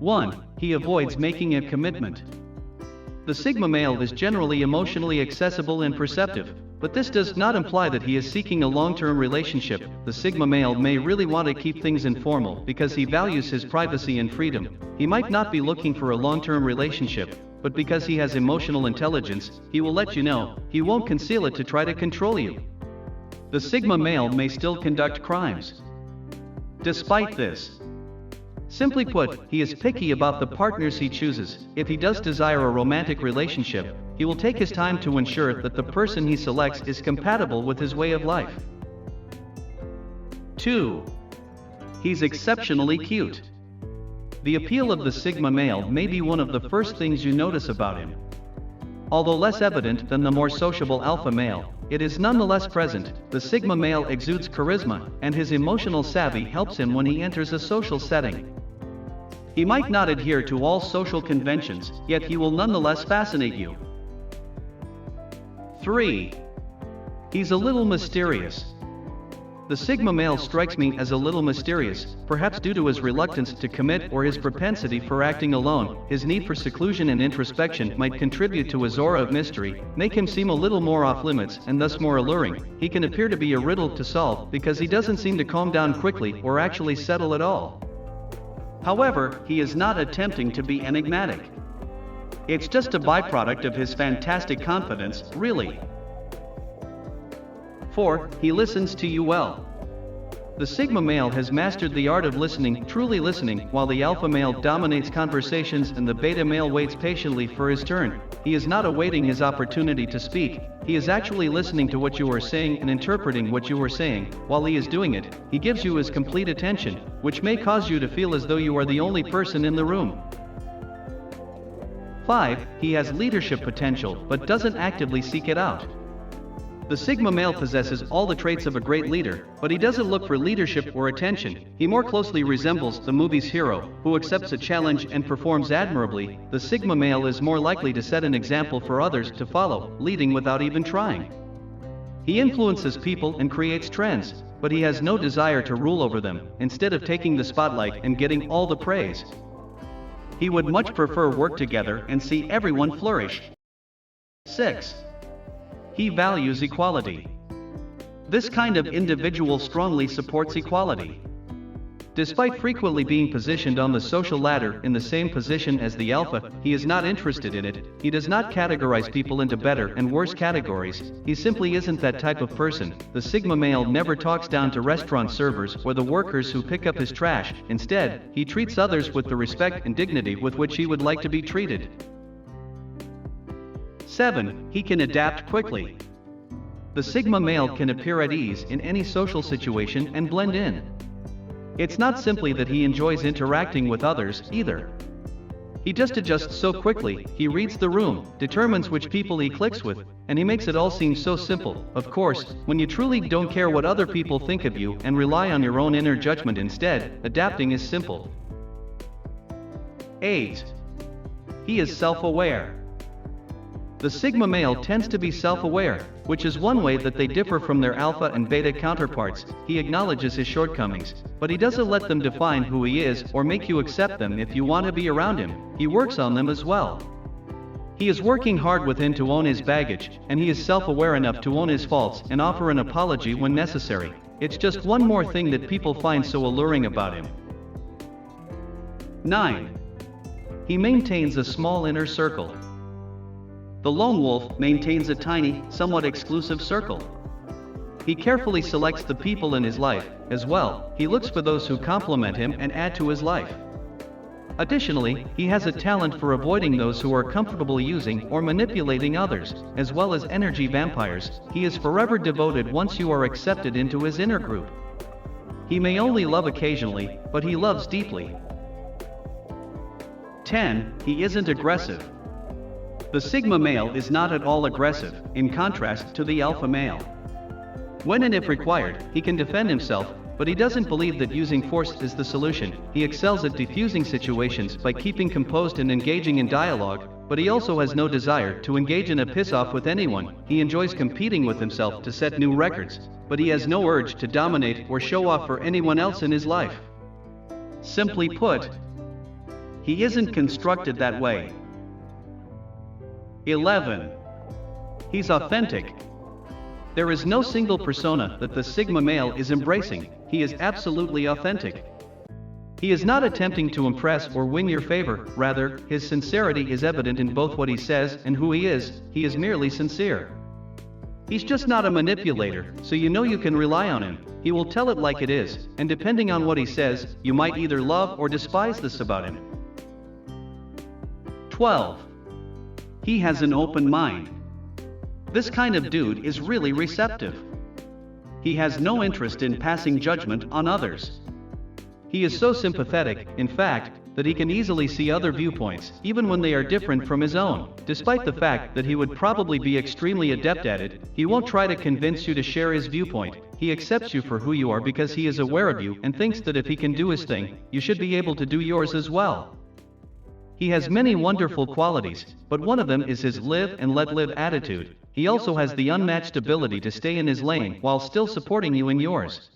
1. He avoids making a commitment. The Sigma male is generally emotionally accessible and perceptive, but this does not imply that he is seeking a long-term relationship. The Sigma male may really want to keep things informal because he values his privacy and freedom. He might not be looking for a long-term relationship, but because he has emotional intelligence, he will let you know. He won't conceal it to try to control you. The Sigma male may still conduct crimes. Despite this, simply put, he is picky about the partners he chooses. If he does desire a romantic relationship, he will take his time to ensure that the person he selects is compatible with his way of life. 2. He's exceptionally cute. The appeal of the Sigma male may be one of the first things you notice about him. Although less evident than the more sociable alpha male, it is nonetheless present. The Sigma male exudes charisma, and his emotional savvy helps him when he enters a social setting. He might not adhere to all social conventions, yet he will nonetheless fascinate you. 3. He's a little mysterious. The Sigma male strikes me as a little mysterious, perhaps due to his reluctance to commit or his propensity for acting alone. His need for seclusion and introspection might contribute to his aura of mystery, make him seem a little more off-limits and thus more alluring. He can appear to be a riddle to solve because he doesn't seem to calm down quickly or actually settle at all. However, he is not attempting to be enigmatic. It's just a byproduct of his fantastic confidence, really. 4. He listens to you well. The Sigma male has mastered the art of listening, truly listening, while the alpha male dominates conversations and the beta male waits patiently for his turn. He is not awaiting his opportunity to speak, he is actually listening to what you are saying and interpreting what you are saying. While he is doing it, he gives you his complete attention, which may cause you to feel as though you are the only person in the room. 5. He has leadership potential but doesn't actively seek it out. The Sigma male possesses all the traits of a great leader, but he doesn't look for leadership or attention. He more closely resembles the movie's hero, who accepts a challenge and performs admirably. The Sigma male is more likely to set an example for others to follow, leading without even trying. He influences people and creates trends, but he has no desire to rule over them, instead of taking the spotlight and getting all the praise. He would much prefer work together and see everyone flourish. 6. He values equality. This kind of individual strongly supports equality. Despite frequently being positioned on the social ladder in the same position as the alpha, he is not interested in it. He does not categorize people into better and worse categories. He simply isn't that type of person. The Sigma male never talks down to restaurant servers or the workers who pick up his trash. Instead, he treats others with the respect and dignity with which he would like to be treated. 7. He can adapt quickly. The Sigma male can appear at ease in any social situation and blend in. It's not simply that he enjoys interacting with others, either. He just adjusts so quickly, he reads the room, determines which people he clicks with, and he makes it all seem so simple. Of course, when you truly don't care what other people think of you and rely on your own inner judgment instead, adapting is simple. 8. He is self-aware. The Sigma male tends to be self-aware, which is one way that they differ from their alpha and beta counterparts. He acknowledges his shortcomings, but he doesn't let them define who he is or make you accept them if you want to be around him. He works on them as well. He is working hard within to own his baggage, and he is self-aware enough to own his faults and offer an apology when necessary. It's just one more thing that people find so alluring about him. 9. He maintains a small inner circle. The lone wolf maintains a tiny, somewhat exclusive circle. He carefully selects the people in his life, as well. He looks for those who complement him and add to his life. Additionally, he has a talent for avoiding those who are comfortable using or manipulating others, as well as energy vampires. He is forever devoted once you are accepted into his inner group. He may only love occasionally, but he loves deeply. 10. He isn't aggressive. The Sigma male is not at all aggressive, in contrast to the alpha male. When and if required, he can defend himself, but he doesn't believe that using force is the solution. He excels at diffusing situations by keeping composed and engaging in dialogue, but he also has no desire to engage in a piss-off with anyone. He enjoys competing with himself to set new records, but he has no urge to dominate or show off for anyone else in his life. Simply put, He isn't constructed that way. 11. He's authentic. There is no single persona that the Sigma male is embracing, he is absolutely authentic. He is not attempting to impress or win your favor, rather, his sincerity is evident in both what he says and who he is merely sincere. He's just not a manipulator, so you know you can rely on him. He will tell it like it is, and depending on what he says, you might either love or despise this about him. 12. He has an open mind. This kind of dude is really receptive. He has no interest in passing judgment on others. He is so sympathetic, in fact, that he can easily see other viewpoints, even when they are different from his own. Despite the fact that he would probably be extremely adept at it, he won't try to convince you to share his viewpoint. He accepts you for who you are because he is aware of you and thinks that if he can do his thing, you should be able to do yours as well. He has many wonderful qualities, but one of them is his live and let live attitude. He also has the unmatched ability to stay in his lane while still supporting you in yours.